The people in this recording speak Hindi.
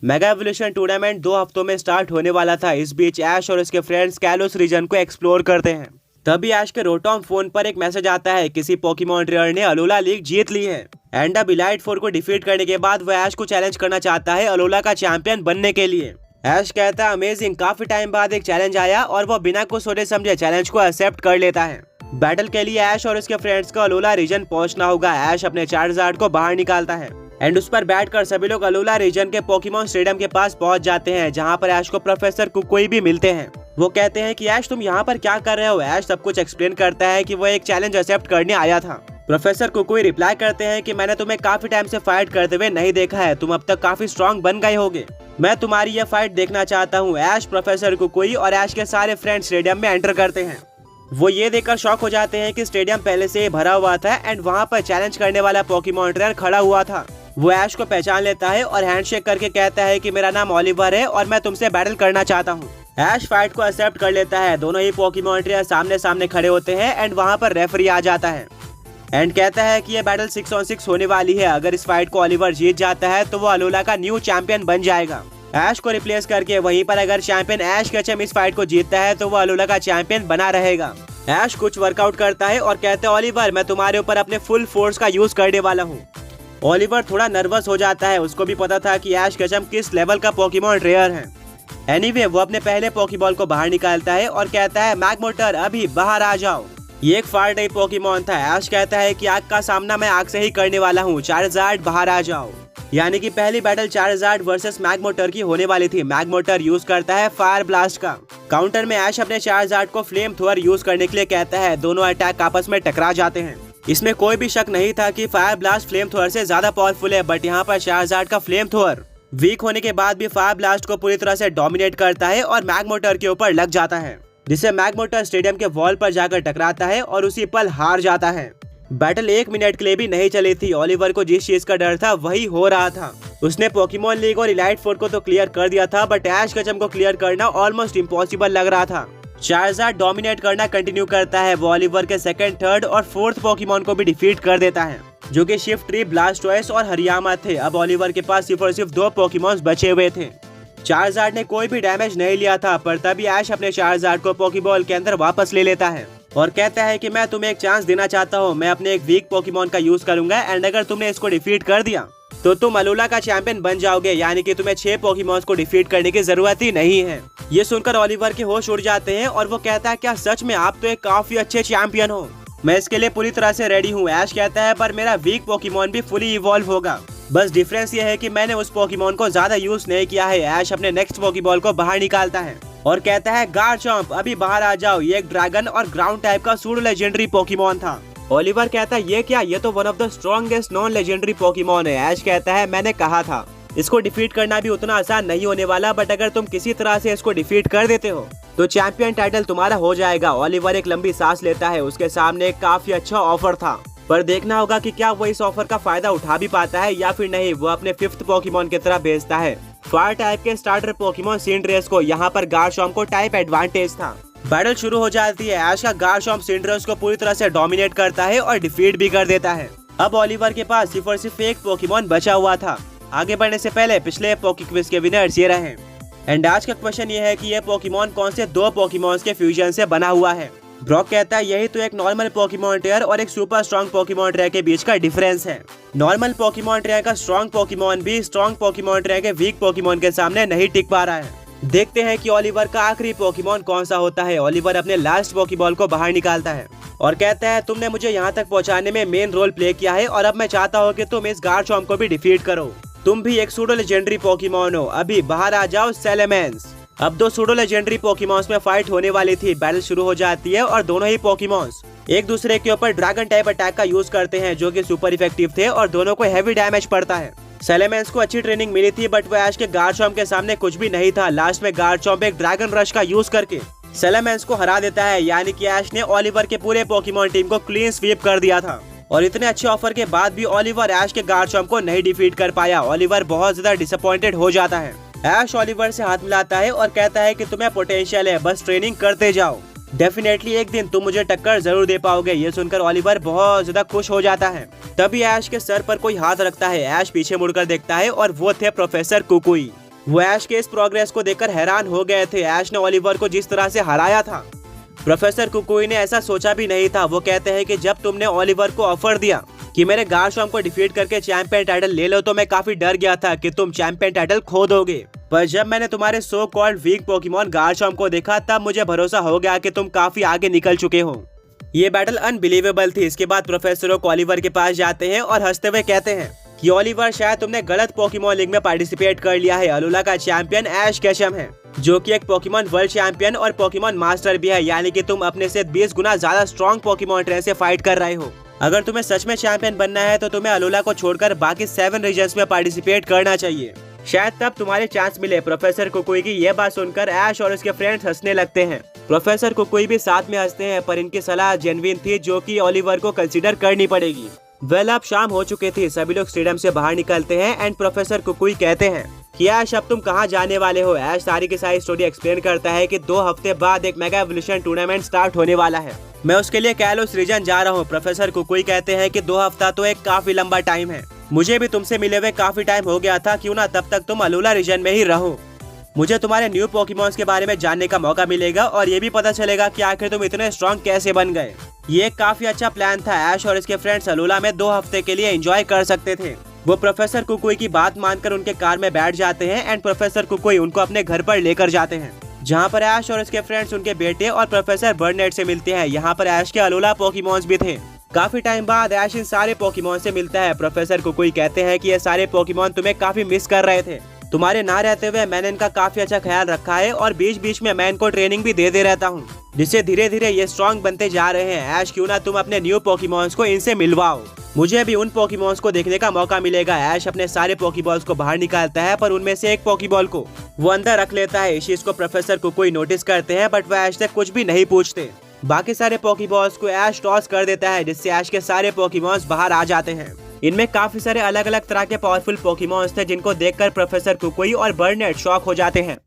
मेगा एवोल्यूशन टूर्नामेंट 2 हफ्तों में स्टार्ट होने वाला था। इस बीच ऐश और उसके फ्रेंड्स कैलोस रीजन को एक्सप्लोर करते हैं। तभी ऐश के रोटॉम फोन पर एक मैसेज आता है, किसी पोकेमॉन ट्रेनर ने अलोला लीग जीत ली है। एंड अब इलाइट फोर को डिफीट करने के बाद वह ऐश को चैलेंज करना चाहता है अलोला का चैंपियन बनने के लिए। ऐश कहता है अमेजिंग, काफी टाइम बाद एक चैलेंज आया और वो बिना कुछ सोचे समझे चैलेंज को एक्सेप्ट कर लेता है। बैटल के लिए ऐश और उसके फ्रेंड्स को अलोला रीजन पहुंचना होगा। ऐश अपने चार्जार्ड को बाहर निकालता है एंड उस पर बैठकर सभी लोग अलोला रीजन के पोकेमॉन स्टेडियम के पास पहुंच जाते हैं, जहां पर ऐश को प्रोफेसर कुकुई भी मिलते हैं। वो कहते हैं कि ऐश तुम यहाँ पर क्या कर रहे हो। ऐश सब कुछ एक्सप्लेन करता है कि वो एक चैलेंज एक्सेप्ट करने आया था। प्रोफेसर कुकुई रिप्लाई करते हैं कि मैंने तुम्हें काफी टाइम से फाइट करते हुए नहीं देखा है, तुम अब तक काफी स्ट्रॉन्ग बन गए होगे, मैं तुम्हारी यह फाइट देखना चाहता हूँ। ऐश, प्रोफेसर कुकुई और ऐश के सारे फ्रेंड स्टेडियम में एंटर करते हैं। वो ये देखकर शॉक हो जाते हैं कि स्टेडियम पहले से ही भरा हुआ था एंड वहाँ पर चैलेंज करने वाला पोकेमॉन ट्रेनर खड़ा हुआ था। वो ऐश को पहचान लेता है और हैंडशेक करके कहता है कि मेरा नाम ओलिवर है और मैं तुमसे बैटल करना चाहता हूँ। ऐश फाइट को एक्सेप्ट कर लेता है। दोनों ही पोकेमॉन ट्रेनर सामने सामने खड़े होते हैं एंड वहाँ पर रेफरी आ जाता है एंड कहता है कि ये बैटल 6 on 6 होने वाली है। अगर इस फाइट को ओलिवर जीत जाता है तो वो अलोला का न्यू चैंपियन बन जाएगा। ऐश को रिप्लेस करके वहीं पर अगर चैंपियन ऐश केचम इस फाइट को जीतता है तो वो अलोला का चैंपियन बना रहेगा। ऐश कुछ वर्कआउट करता है और कहता है ओलिवर, मैं तुम्हारे ऊपर अपने फुल फोर्स का यूज करने वाला हूँ। ओलिवर थोड़ा नर्वस हो जाता है, उसको भी पता था कि ऐश केचम किस लेवल का पोकेमॉन ट्रेनर है। एनीवे, वो अपने पहले पोकेबॉल को बाहर निकालता है और कहता है मैगमोटर अभी बाहर आ जाओ। ये एक फार टाइप पोकेमॉन था। ऐश कहता है कि आग का सामना मैं आग से ही करने वाला हूँ, चार्जार्ड बाहर आ जाओ। यानी कि पहली बैटल चार्जार्ड वर्सेस मैगमोटर की होने वाली थी। मैगमोटर यूज करता है फायर ब्लास्ट का। काउंटर में ऐश अपने चार्जार्ड को फ्लेम थ्रोअर यूज करने के लिए कहता है। दोनों अटैक आपस में टकरा जाते हैं। इसमें कोई भी शक नहीं था कि फायर ब्लास्ट फ्लेम थ्रोअर से ज्यादा पावरफुल है, बट यहाँ पर चार्जार्ड का फ्लेम थ्रोअर वीक होने के बाद भी फायर ब्लास्ट को पूरी तरह से डोमिनेट करता है और मैगमोटर के ऊपर लग जाता है, जिससे मैगमोटर स्टेडियम के वॉल पर जाकर टकराता है और उसी पल हार जाता है। बैटल 1 मिनट के लिए भी नहीं चली थी। ओलिवर को जिस चीज का डर था वही हो रहा था। उसने पोकेमॉन लीग और इलाइट फोर को तो क्लियर कर दिया था, बट ऐश केचम को क्लियर करना ऑलमोस्ट इम्पॉसिबल लग रहा था। चार्जार्ड डोमिनेट करना कंटिन्यू करता है। वो ओलिवर के सेकंड, थर्ड और फोर्थ पोकेमॉन को भी डिफीट कर देता है, जो कि शिफ्ट्री, ब्लास्टोइस और हरियामा थे। अब ओलिवर के पास सिर्फ और सिर्फ 2 पोकेमॉन्स बचे हुए थे। चार्जार्ड ने कोई भी डैमेज नहीं लिया था, पर तभी ऐश अपने चार्जार्ड को पोकेबॉल के अंदर वापस ले लेता है और कहता है कि मैं तुम्हें एक चांस देना चाहता हूँ। मैं अपने एक वीक पोकेमॉन का यूज करूंगा एंड अगर तुमने इसको डिफीट कर दिया तो तुम अलोला का चैंपियन बन जाओगे, यानी कि तुम्हें 6 पोकेमॉन्स को डिफीट करने की जरूरत ही नहीं है। ये सुनकर ओलिवर के होश उड़ जाते हैं और वो कहता है क्या सच में आप तो एक काफी अच्छे चैंपियन हो, मैं इसके लिए पूरी तरह से रेडी हूँ। ऐश कहता है पर मेरा वीक पोकेमॉन भी फुली इवॉल्व होगा, बस डिफरेंस ये है कि मैंने उस पोकेमॉन को ज्यादा यूज नहीं किया है। ऐश अपने नेक्स्ट पोकेबॉल को बाहर निकालता है और कहता है गार्चम्प अभी बाहर आ जाओ। ये एक ड्रैगन और ग्राउंड टाइप का सूडो लेजेंडरी पोकेमॉन था। ओलिवर कहता है ये क्या, ये तो one of the strongest non legendary Pokemon है। ऐश कहता है मैंने कहा था इसको डिफीट करना भी उतना आसान नहीं होने वाला, बट अगर तुम किसी तरह से इसको डिफीट कर देते हो तो चैंपियन टाइटल तुम्हारा हो जाएगा। ओलिवर एक लंबी सांस लेता है। उसके सामने एक काफी अच्छा ऑफर था, पर देखना होगा कि क्या वो इस ऑफर का फायदा उठा भी पाता है या फिर नहीं। वो अपने 5th पोकेमॉन की तरफ भेजता है, फायर टाइप के स्टार्टर पोकेमॉन सिंड्रेस को। यहाँ पर गार्चम्प को टाइप एडवांटेज था। बैटल शुरू हो जाती है। ऐश का गार्चम्प सिंड्रेस को पूरी तरह से डोमिनेट करता है और डिफीट भी कर देता है। अब ओलिवर के पास सिर्फ और सिर्फ एक पोकेमॉन बचा हुआ था। आगे बढ़ने से पहले पिछले पोके क्विज के विनर्स ये रहे एंड आज का क्वेश्चन ये है कि ये पोकेमॉन कौन से 2 पोकेमॉन्स के फ्यूजन से बना हुआ है। ब्रॉक कहता है यही तो एक नॉर्मल पोकेमॉन ट्रेनर और एक सुपर स्ट्रॉन्ग पोकेमॉन ट्रेनर के बीच का डिफरेंस है। नॉर्मल पोकेमॉन ट्रेनर का स्ट्रॉन्ग पोकेमॉन भी स्ट्रॉन्ग पोकेमॉन ट्रेनर के वीक पोकेमॉन के सामने नहीं टिक पा रहा है। देखते हैं कि ओलिवर का आखिरी पोकेमॉन कौन सा होता है। ओलिवर अपने लास्ट पोकेबॉल को बाहर निकालता है और कहता है तुमने मुझे यहाँ तक पहुँचाने में मेन रोल प्ले किया है और अब मैं चाहता हूँ कि तुम इस गार्चम्प को भी डिफीट करो। तुम भी एक सूडो लेजेंडरी पोकेमॉन हो, अभी बाहर आ जाओ सेलेमेंस। अब 2 सूडो लेजेंडरी पोकेमॉन्स में फाइट होने वाली थी। बैटल शुरू हो जाती है और दोनों ही पोकेमॉन्स एक दूसरे के ऊपर ड्रैगन टाइप अटैक का यूज करते हैं, जो कि सुपर इफेक्टिव थे और दोनों को हैवी डैमेज पड़ता है। सेलेमेंस को अच्छी ट्रेनिंग मिली थी, बट वह ऐश के गार्चम्प के सामने कुछ भी नहीं था। लास्ट में गार्चम्प एक ड्रैगन रश का यूज करके सेलेमेंस को हरा देता है, यानी कि ऐश ने ओलिवर के पूरे पोकेमॉन टीम को क्लीन स्वीप कर दिया था। और इतने अच्छे ऑफर के बाद भी ओलिवर ऐश के गार्चम्प को नहीं डिफीट कर पाया। ओलिवर बहुत ज्यादा डिसअपॉइंटेड हो जाता है। ऐश ओलिवर से हाथ मिलाता है और कहता है कि तुम्हें पोटेंशियल है, बस ट्रेनिंग करते जाओ, डेफिनेटली एक दिन तुम मुझे टक्कर जरूर दे पाओगे। ये सुनकर ओलिवर बहुत ज्यादा खुश हो जाता है। तभी ऐश के सर पर कोई हाथ रखता है। ऐश पीछे मुड़कर देखता है और वो थे प्रोफेसर कुकुई। वो ऐश के इस प्रोग्रेस को देखकर हैरान हो गए थे। ऐश ने ओलिवर को जिस तरह से हराया था, प्रोफेसर कुकुई ने ऐसा सोचा भी नहीं था। वो कहते हैं कि जब तुमने ओलिवर को ऑफर दिया कि मेरे गार्शॉम को डिफीट करके चैंपियन टाइटल ले लो, तो मैं काफी डर गया था कि तुम चैंपियन टाइटल खो दोगे। पर जब मैंने तुम्हारे सो कॉल्ड वीक पोकेमॉन गार्शॉम को देखा, तब मुझे भरोसा हो गया कि तुम काफी आगे निकल चुके हो। ये बैटल अनबिलीवेबल थी। इसके बाद प्रोफेसर ओक ओलिवर के पास जाते हैं और हंसते हुए कहते हैं कि ओलिवर, शायद तुमने गलत पोकेमॉन लीग में पार्टिसिपेट कर लिया है। अलोला का चैंपियन ऐश केशम है, जो कि एक पोकेमॉन वर्ल्ड चैंपियन और पोकेमॉन मास्टर भी है। यानी कि तुम अपने से 20 गुना ज्यादा स्ट्रॉन्ग पोकेमॉन ट्रेन से फाइट कर रहे हो। अगर तुम्हें सच में चैंपियन बनना है तो तुम्हें अलोला को छोड़कर बाकी 7 रीजन्स में पार्टिसिपेट करना चाहिए। शायद तब तुम्हारे चांस मिले। प्रोफेसर कुकुई की यह बात सुनकर ऐश और उसके फ्रेंड्स हंसने लगते हैं। प्रोफेसर कुकुई भी साथ में हंसते हैं, पर इनकी सलाह जेन्युइन थी, जो कि ओलिवर को कंसीडर करनी पड़ेगी। वेल, अब शाम हो चुकी थी। सभी लोग स्टेडियम से बाहर निकलते हैं एंड प्रोफेसर कुकुई कहते हैं कि ऐश, अब तुम कहाँ जाने वाले हो। ऐश सारी की सारी स्टोरी एक्सप्लेन करता है कि 2 हफ्ते बाद एक मेगा एवोल्यूशन टूर्नामेंट स्टार्ट होने वाला है। मैं उसके लिए कैलोस रीजन जा रहा हूँ। प्रोफेसर कुकुई कहते हैं कि 2 हफ्ता तो एक काफी लंबा टाइम है। मुझे भी तुमसे मिले हुए काफी टाइम हो गया था, क्यों ना तब तक तुम अलोला रीजन में ही रहो। मुझे तुम्हारे न्यू पोकेमॉन्स के बारे में जानने का मौका मिलेगा और ये भी पता चलेगा कि आखिर तुम इतने स्ट्रॉन्ग कैसे बन गए। ये एक काफी अच्छा प्लान था। ऐश और इसके फ्रेंड्स अलोला में 2 हफ्ते के लिए एंजॉय कर सकते थे। वो प्रोफेसर कुकुई की बात मानकर उनके कार में बैठ जाते हैं एंड प्रोफेसर कुकुई उनको अपने घर पर लेकर जाते हैं, जहाँ पर ऐश और उसके फ्रेंड्स उनके बेटे और प्रोफेसर बर्नेट से मिलते हैं। यहाँ पर ऐश के अलोला पोकेमॉन्स भी थे। काफी टाइम बाद ऐश इन सारे पोकेमॉन से मिलता है। प्रोफेसर कुकुई कहते हैं कि ये सारे पोकेमॉन तुम्हें काफी मिस कर रहे थे। तुम्हारे ना रहते हुए मैंने इनका काफी अच्छा ख्याल रखा है और बीच बीच में मैं इनको ट्रेनिंग भी दे रहता हूँ, जिससे धीरे धीरे ये स्ट्रॉन्ग बनते जा रहे हैं। ऐश, क्यों ना तुम अपने न्यू पोकेमॉन्स को इनसे मिलवाओ। मुझे भी उन पोकेमॉन्स को देखने का मौका मिलेगा। ऐश अपने सारे पोकेबॉल्स को बाहर निकालता है, पर उनमें से एक पोकेबॉल को वो अंदर रख लेता है। इस चीज को प्रोफेसर कुकुई नोटिस करते हैं, बट वह ऐश से कुछ भी नहीं पूछते। बाकी सारे पोकेबॉल्स को ऐश टॉस कर देता है, जिससे ऐश के सारे पोकेमॉन्स बाहर आ जाते हैं। इनमें काफी सारे अलग अलग तरह के पावरफुल पोकेमॉन्स थे, जिनको देखकर प्रोफेसर कुकुई और बर्नेट शॉक हो जाते हैं।